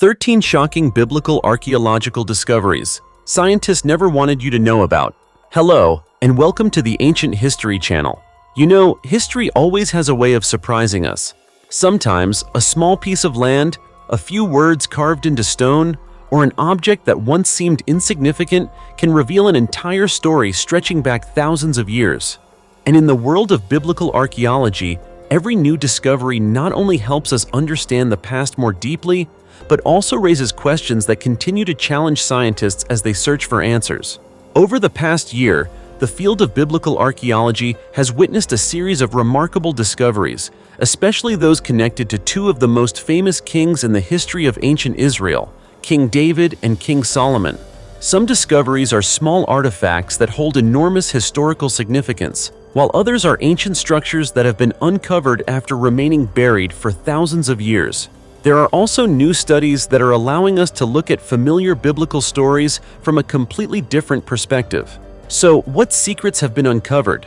13 shocking biblical archaeological discoveries scientists never wanted you to know about. Hello, and welcome to the Ancient History Channel. You know, history always has a way of surprising us. Sometimes, a small piece of land, a few words carved into stone, or an object that once seemed insignificant can reveal an entire story stretching back thousands of years. And in the world of biblical archaeology, every new discovery not only helps us understand the past more deeply, but also raises questions that continue to challenge scientists as they search for answers. Over the past year, the field of biblical archaeology has witnessed a series of remarkable discoveries, especially those connected to two of the most famous kings in the history of ancient Israel, King David and King Solomon. Some discoveries are small artifacts that hold enormous historical significance, while others are ancient structures that have been uncovered after remaining buried for thousands of years. There are also new studies that are allowing us to look at familiar biblical stories from a completely different perspective. So, what secrets have been uncovered?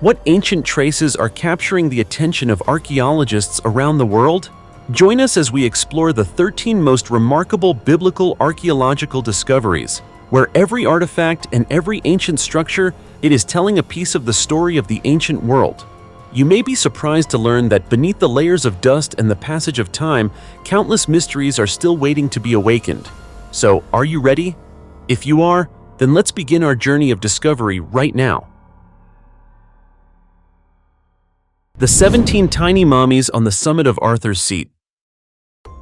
What ancient traces are capturing the attention of archaeologists around the world? Join us as we explore the 13 most remarkable biblical archaeological discoveries, where every artifact and every ancient structure, it is telling a piece of the story of the ancient world. You may be surprised to learn that beneath the layers of dust and the passage of time, countless mysteries are still waiting to be awakened. So, are you ready? If you are, then let's begin our journey of discovery right now. The 17 tiny mummies on the summit of Arthur's Seat.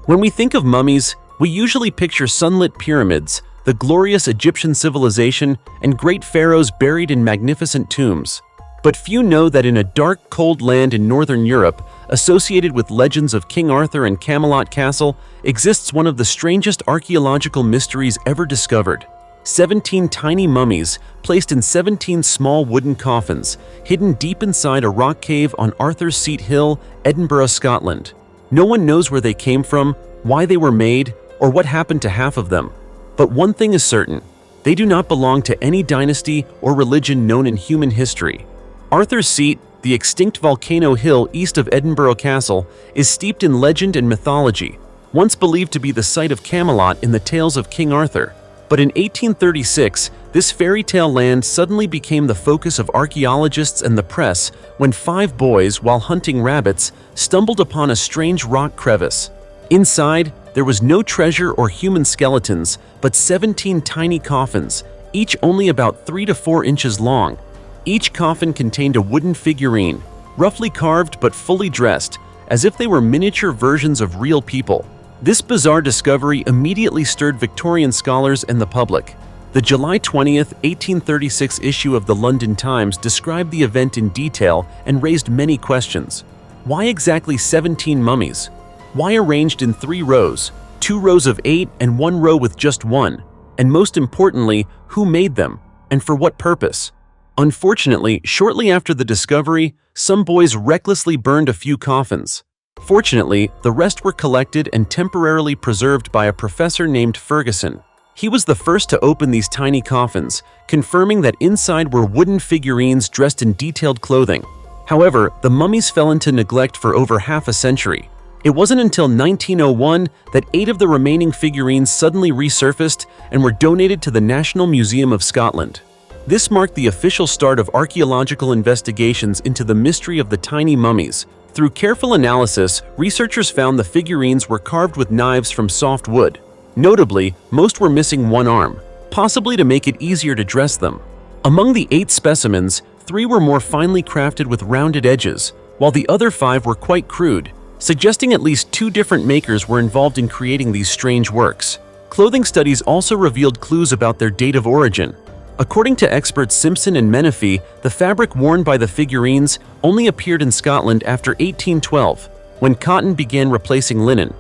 When we think of mummies, we usually picture sunlit pyramids, the glorious Egyptian civilization, and great pharaohs buried in magnificent tombs. But few know that in a dark, cold land in northern Europe, associated with legends of King Arthur and Camelot Castle, exists one of the strangest archaeological mysteries ever discovered. 17 tiny mummies, placed in 17 small wooden coffins, hidden deep inside a rock cave on Arthur's Seat Hill, Edinburgh, Scotland. No one knows where they came from, why they were made, or what happened to half of them. But one thing is certain: they do not belong to any dynasty or religion known in human history. Arthur's Seat, the extinct volcano hill east of Edinburgh Castle, is steeped in legend and mythology, once believed to be the site of Camelot in the tales of King Arthur. But in 1836, this fairy tale land suddenly became the focus of archaeologists and the press when 5 boys, while hunting rabbits, stumbled upon a strange rock crevice. Inside, there was no treasure or human skeletons, but 17 tiny coffins, each only about 3 to 4 inches long. Each coffin contained a wooden figurine, roughly carved but fully dressed, as if they were miniature versions of real people. This bizarre discovery immediately stirred Victorian scholars and the public. The July 20, 1836 issue of the London Times described the event in detail and raised many questions. Why exactly 17 mummies? Why arranged in 3 rows, 2 rows of 8 and 1 row with just 1? And most importantly, who made them, and for what purpose? Unfortunately, shortly after the discovery, some boys recklessly burned a few coffins. Fortunately, the rest were collected and temporarily preserved by a professor named Ferguson. He was the first to open these tiny coffins, confirming that inside were wooden figurines dressed in detailed clothing. However, the mummies fell into neglect for over half a century. It wasn't until 1901 that 8 of the remaining figurines suddenly resurfaced and were donated to the National Museum of Scotland. This marked the official start of archaeological investigations into the mystery of the tiny mummies. Through careful analysis, researchers found the figurines were carved with knives from soft wood. Notably, most were missing 1 arm, possibly to make it easier to dress them. Among the 8 specimens, 3 were more finely crafted with rounded edges, while the other 5 were quite crude, suggesting at least 2 different makers were involved in creating these strange works. Clothing studies also revealed clues about their date of origin. According to experts Simpson and Menifee, the fabric worn by the figurines only appeared in Scotland after 1812, when cotton began replacing linen.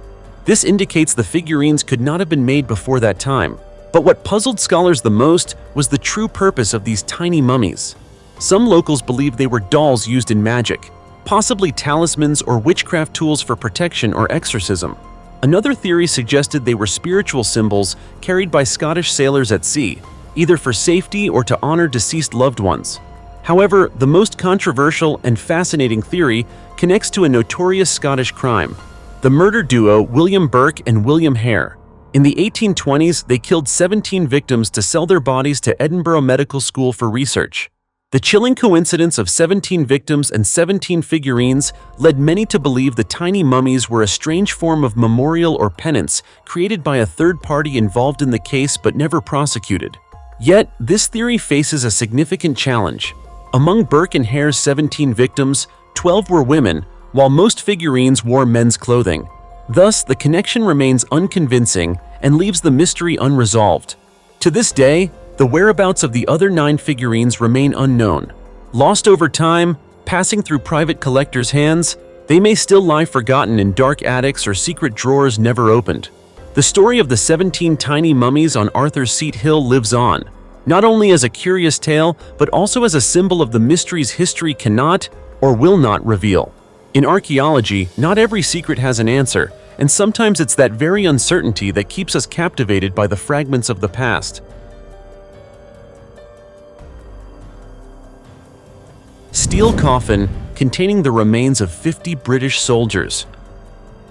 This indicates the figurines could not have been made before that time. But what puzzled scholars the most was the true purpose of these tiny mummies. Some locals believed they were dolls used in magic, possibly talismans or witchcraft tools for protection or exorcism. Another theory suggested they were spiritual symbols carried by Scottish sailors at sea, either for safety or to honor deceased loved ones. However, the most controversial and fascinating theory connects to a notorious Scottish crime: the murder duo William Burke and William Hare. In the 1820s, they killed 17 victims to sell their bodies to Edinburgh Medical School for research. The chilling coincidence of 17 victims and 17 figurines led many to believe the tiny mummies were a strange form of memorial or penance created by a third party involved in the case but never prosecuted. Yet, this theory faces a significant challenge. Among Burke and Hare's 17 victims, 12 were women, while most figurines wore men's clothing. Thus, the connection remains unconvincing and leaves the mystery unresolved. To this day, the whereabouts of the other 9 figurines remain unknown. Lost over time, passing through private collectors' hands, they may still lie forgotten in dark attics or secret drawers never opened. The story of the 17 tiny mummies on Arthur's Seat Hill lives on, not only as a curious tale, but also as a symbol of the mysteries history cannot or will not reveal. In archaeology, not every secret has an answer, and sometimes it's that very uncertainty that keeps us captivated by the fragments of the past. Steel coffin containing the remains of 50 British soldiers.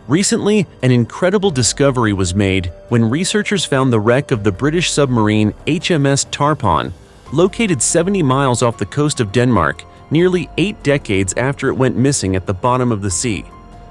Recently, an incredible discovery was made when researchers found the wreck of the British submarine HMS Tarpon, located 70 miles off the coast of Denmark, nearly 8 decades after it went missing at the bottom of the sea.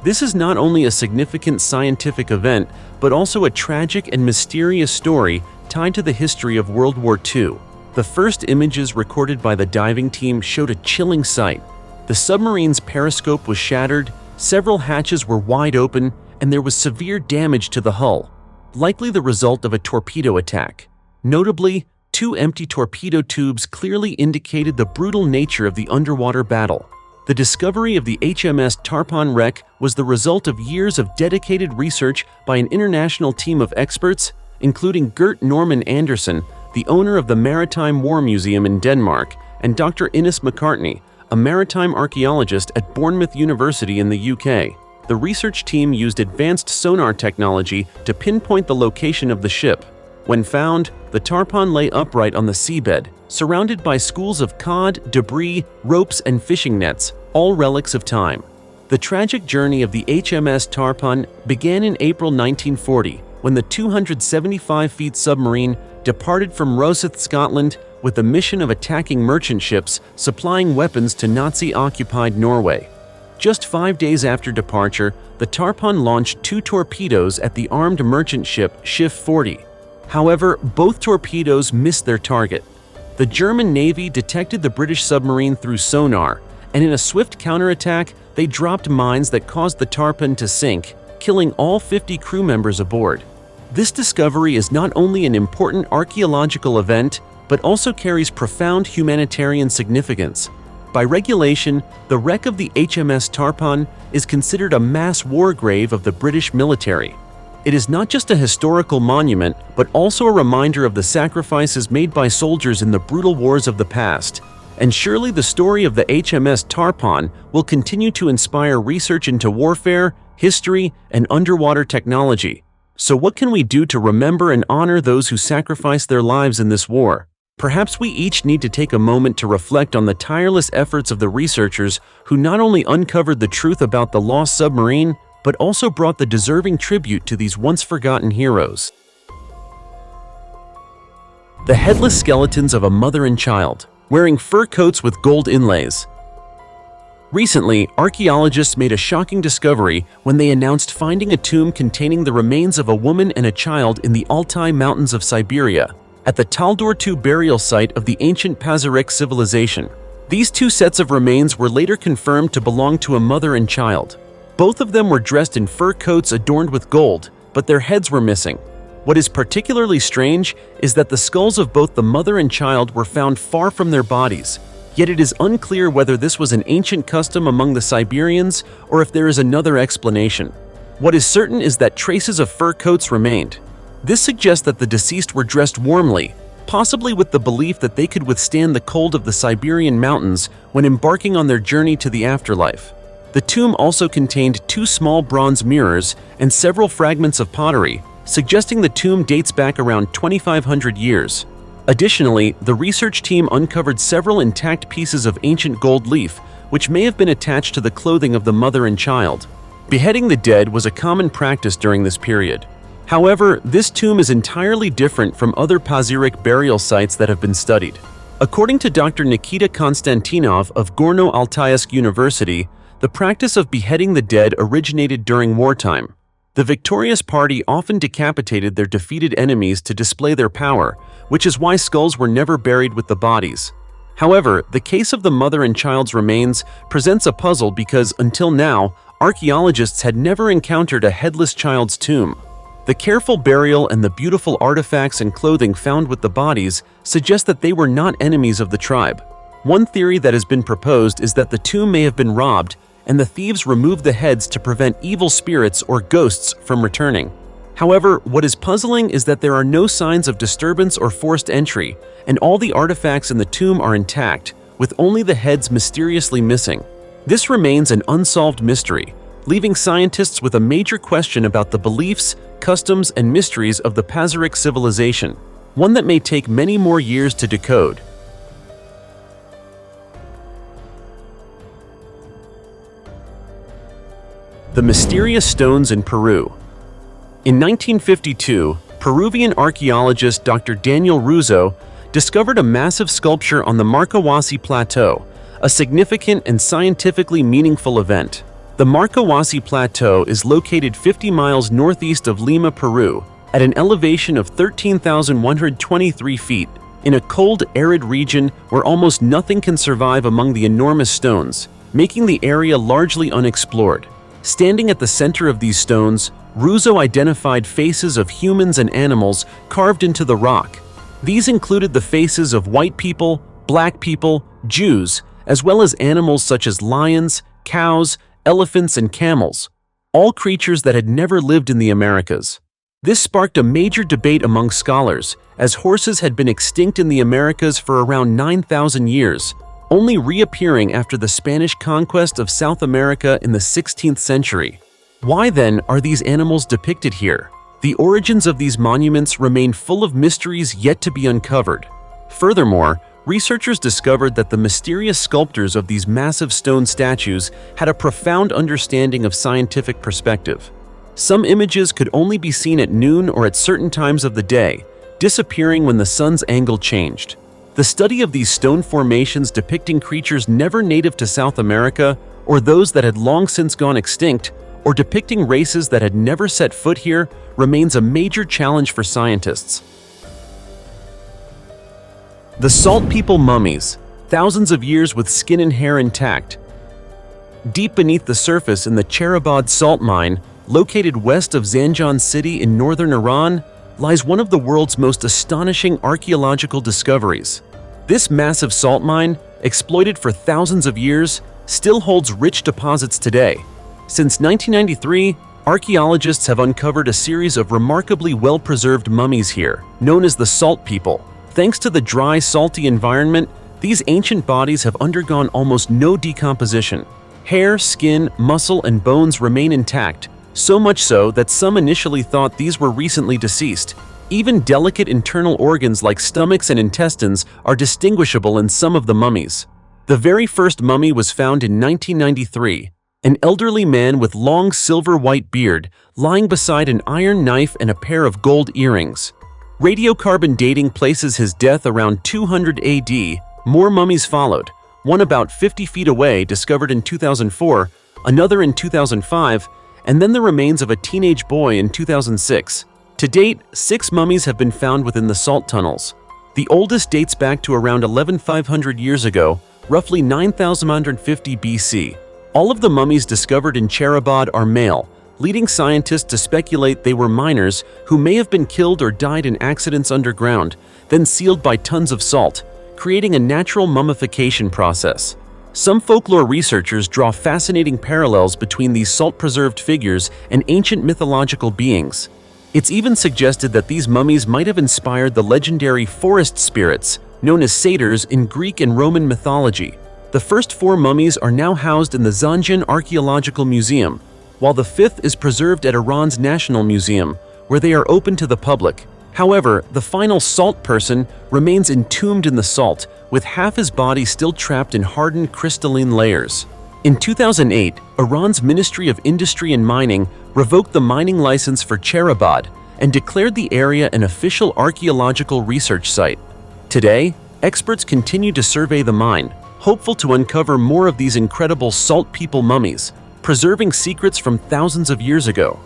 This is not only a significant scientific event, but also a tragic and mysterious story tied to the history of World War II. The first images recorded by the diving team showed a chilling sight. The submarine's periscope was shattered, several hatches were wide open, and there was severe damage to the hull, likely the result of a torpedo attack. Notably, 2 empty torpedo tubes clearly indicated the brutal nature of the underwater battle. The discovery of the HMS Tarpon wreck was the result of years of dedicated research by an international team of experts, including Gert Norman Andersen, the owner of the Maritime War Museum in Denmark, and Dr. Innes McCartney, a maritime archaeologist at Bournemouth University in the UK. The research team used advanced sonar technology to pinpoint the location of the ship. When found, the Tarpon lay upright on the seabed, surrounded by schools of cod, debris, ropes, and fishing nets, all relics of time. The tragic journey of the HMS Tarpon began in April 1940, when the 275-feet submarine departed from Rosyth, Scotland, with the mission of attacking merchant ships supplying weapons to Nazi-occupied Norway. Just 5 days after departure, the Tarpon launched 2 torpedoes at the armed merchant ship Schiff 40. However, both torpedoes missed their target. The German Navy detected the British submarine through sonar, and in a swift counterattack, they dropped mines that caused the Tarpon to sink, killing all 50 crew members aboard. This discovery is not only an important archaeological event, but also carries profound humanitarian significance. By regulation, the wreck of the HMS Tarpon is considered a mass war grave of the British military. It is not just a historical monument, but also a reminder of the sacrifices made by soldiers in the brutal wars of the past. And surely the story of the HMS Tarpon will continue to inspire research into warfare, history, and underwater technology. So what can we do to remember and honor those who sacrificed their lives in this war? Perhaps we each need to take a moment to reflect on the tireless efforts of the researchers who not only uncovered the truth about the lost submarine, but also brought the deserving tribute to these once-forgotten heroes. The headless skeletons of a mother and child, wearing fur coats with gold inlays. Recently, archaeologists made a shocking discovery when they announced finding a tomb containing the remains of a woman and a child in the Altai Mountains of Siberia, at the Taldor II burial site of the ancient Pazyryk civilization. These 2 sets of remains were later confirmed to belong to a mother and child. Both of them were dressed in fur coats adorned with gold, but their heads were missing. What is particularly strange is that the skulls of both the mother and child were found far from their bodies, yet it is unclear whether this was an ancient custom among the Siberians or if there is another explanation. What is certain is that traces of fur coats remained. This suggests that the deceased were dressed warmly, possibly with the belief that they could withstand the cold of the Siberian mountains when embarking on their journey to the afterlife. The tomb also contained 2 small bronze mirrors and several fragments of pottery, suggesting the tomb dates back around 2,500 years. Additionally, the research team uncovered several intact pieces of ancient gold leaf, which may have been attached to the clothing of the mother and child. Beheading the dead was a common practice during this period. However, this tomb is entirely different from other Pazyryk burial sites that have been studied. According to Dr. Nikita Konstantinov of Gorno-Altaysk University, the practice of beheading the dead originated during wartime. The victorious party often decapitated their defeated enemies to display their power, which is why skulls were never buried with the bodies. However, the case of the mother and child's remains presents a puzzle because, until now, archaeologists had never encountered a headless child's tomb. The careful burial and the beautiful artifacts and clothing found with the bodies suggest that they were not enemies of the tribe. One theory that has been proposed is that the tomb may have been robbed and the thieves removed the heads to prevent evil spirits or ghosts from returning. However, what is puzzling is that there are no signs of disturbance or forced entry, and all the artifacts in the tomb are intact, with only the heads mysteriously missing. This remains an unsolved mystery, leaving scientists with a major question about the beliefs, customs, and mysteries of the Pazyryk civilization, one that may take many more years to decode. The mysterious stones in Peru. In 1952, Peruvian archaeologist Dr. Daniel Russo discovered a massive sculpture on the Marcahuasi Plateau, a significant and scientifically meaningful event. The Marcahuasi Plateau is located 50 miles northeast of Lima, Peru, at an elevation of 13,123 feet, in a cold, arid region where almost nothing can survive among the enormous stones, making the area largely unexplored. Standing at the center of these stones, Russo identified faces of humans and animals carved into the rock. These included the faces of white people, black people, Jews, as well as animals such as lions, cows, elephants, and camels, all creatures that had never lived in the Americas. This sparked a major debate among scholars, as horses had been extinct in the Americas for around 9,000 years, only reappearing after the Spanish conquest of South America in the 16th century. Why then are these animals depicted here? The origins of these monuments remain full of mysteries yet to be uncovered. Furthermore, researchers discovered that the mysterious sculptors of these massive stone statues had a profound understanding of scientific perspective. Some images could only be seen at noon or at certain times of the day, disappearing when the sun's angle changed. The study of these stone formations depicting creatures never native to South America, or those that had long since gone extinct, or depicting races that had never set foot here, remains a major challenge for scientists. The Salt People mummies, thousands of years with skin and hair intact. Deep beneath the surface in the Cherabad salt mine, located west of Zanjan City in northern Iran, lies one of the world's most astonishing archaeological discoveries. This massive salt mine, exploited for thousands of years, still holds rich deposits today. Since 1993, archaeologists have uncovered a series of remarkably well-preserved mummies here, known as the Salt People. Thanks to the dry, salty environment, these ancient bodies have undergone almost no decomposition. Hair, skin, muscle, and bones remain intact, so much so that some initially thought these were recently deceased. Even delicate internal organs like stomachs and intestines are distinguishable in some of the mummies. The very first mummy was found in 1993, an elderly man with long silver-white beard lying beside an iron knife and a pair of gold earrings. Radiocarbon dating places his death around 200 AD. More mummies followed, one about 50 feet away discovered in 2004, another in 2005, and then the remains of a teenage boy in 2006. To date, 6 mummies have been found within the salt tunnels. The oldest dates back to around 11,500 years ago, roughly 9,150 BC. All of the mummies discovered in Cherabad are male, leading scientists to speculate they were miners who may have been killed or died in accidents underground, then sealed by tons of salt, creating a natural mummification process. Some folklore researchers draw fascinating parallels between these salt-preserved figures and ancient mythological beings. It's even suggested that these mummies might have inspired the legendary forest spirits, known as satyrs in Greek and Roman mythology. The first 4 mummies are now housed in the Zanjan Archaeological Museum, while the 5th is preserved at Iran's National Museum, where they are open to the public. However, the final salt person remains entombed in the salt, with half his body still trapped in hardened crystalline layers. In 2008, Iran's Ministry of Industry and Mining revoked the mining license for Cherabad, and declared the area an official archaeological research site. Today, experts continue to survey the mine, hopeful to uncover more of these incredible Salt People mummies, preserving secrets from thousands of years ago.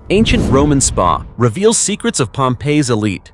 Ancient Roman Spa reveals secrets of Pompeii's elite.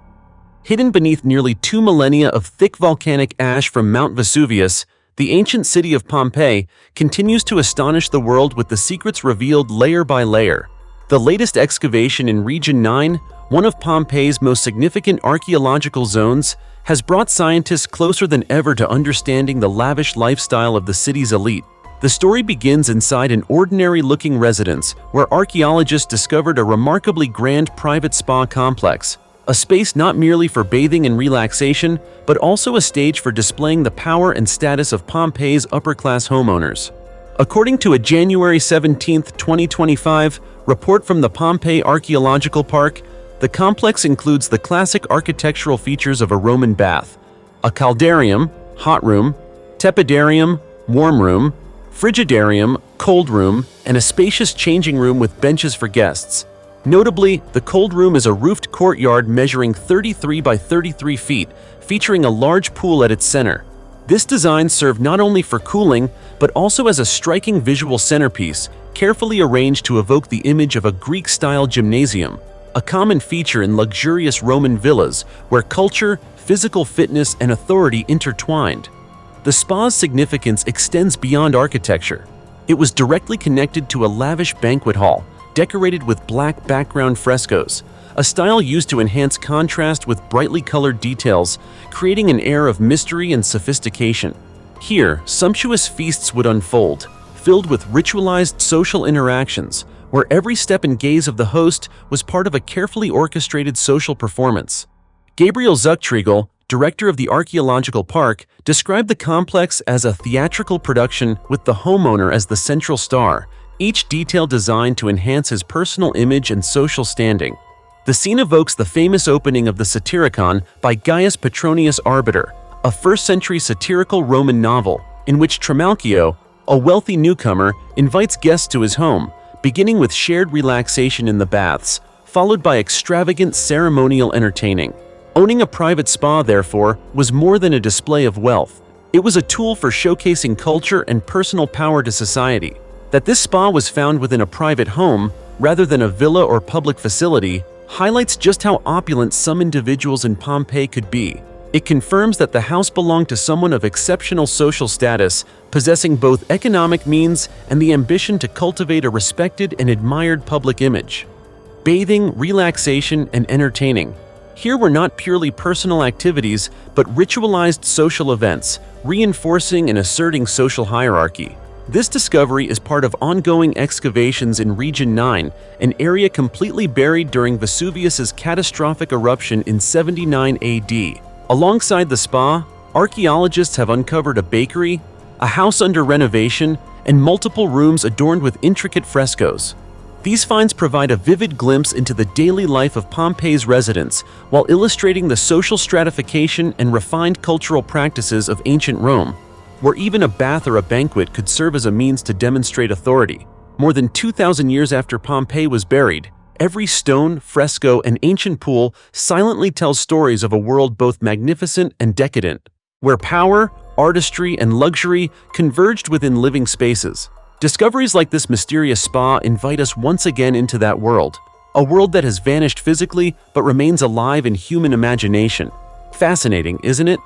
Hidden beneath nearly 2 millennia of thick volcanic ash from Mount Vesuvius, the ancient city of Pompeii continues to astonish the world with the secrets revealed layer by layer. The latest excavation in Region 9, one of Pompeii's most significant archaeological zones, has brought scientists closer than ever to understanding the lavish lifestyle of the city's elite. The story begins inside an ordinary-looking residence where archaeologists discovered a remarkably grand private spa complex, a space not merely for bathing and relaxation, but also a stage for displaying the power and status of Pompeii's upper-class homeowners. According to a January 17, 2025, report from the Pompeii Archaeological Park, the complex includes the classic architectural features of a Roman bath, a caldarium, hot room, tepidarium, warm room, frigidarium, cold room, and a spacious changing room with benches for guests. Notably, the cold room is a roofed courtyard measuring 33 by 33 feet, featuring a large pool at its center. This design served not only for cooling, but also as a striking visual centerpiece, carefully arranged to evoke the image of a Greek-style gymnasium, a common feature in luxurious Roman villas where culture, physical fitness, and authority intertwined. The spa's significance extends beyond architecture. It was directly connected to a lavish banquet hall, decorated with black background frescoes, a style used to enhance contrast with brightly colored details, creating an air of mystery and sophistication. Here, sumptuous feasts would unfold, filled with ritualized social interactions, where every step and gaze of the host was part of a carefully orchestrated social performance. Gabriel Zuchtriegel, director of the Archaeological Park, described the complex as a theatrical production with the homeowner as the central star, each detail designed to enhance his personal image and social standing. The scene evokes the famous opening of the Satyricon by Gaius Petronius Arbiter, a 1st-century satirical Roman novel, in which Trimalchio, a wealthy newcomer, invites guests to his home, beginning with shared relaxation in the baths, followed by extravagant ceremonial entertaining. Owning a private spa, therefore, was more than a display of wealth. It was a tool for showcasing culture and personal power to society. That this spa was found within a private home, rather than a villa or public facility, highlights just how opulent some individuals in Pompeii could be. It confirms that the house belonged to someone of exceptional social status, possessing both economic means and the ambition to cultivate a respected and admired public image. Bathing, relaxation, and entertaining. Here were not purely personal activities, but ritualized social events, reinforcing and asserting social hierarchy. This discovery is part of ongoing excavations in Region 9, an area completely buried during Vesuvius's catastrophic eruption in 79 AD. Alongside the spa, archaeologists have uncovered a bakery, a house under renovation, and multiple rooms adorned with intricate frescoes. These finds provide a vivid glimpse into the daily life of Pompeii's residents, while illustrating the social stratification and refined cultural practices of ancient Rome, where even a bath or a banquet could serve as a means to demonstrate authority. More than 2,000 years after Pompeii was buried, every stone, fresco, and ancient pool silently tells stories of a world both magnificent and decadent, where power, artistry, and luxury converged within living spaces. Discoveries like this mysterious spa invite us once again into that world, a world that has vanished physically but remains alive in human imagination. Fascinating, isn't it?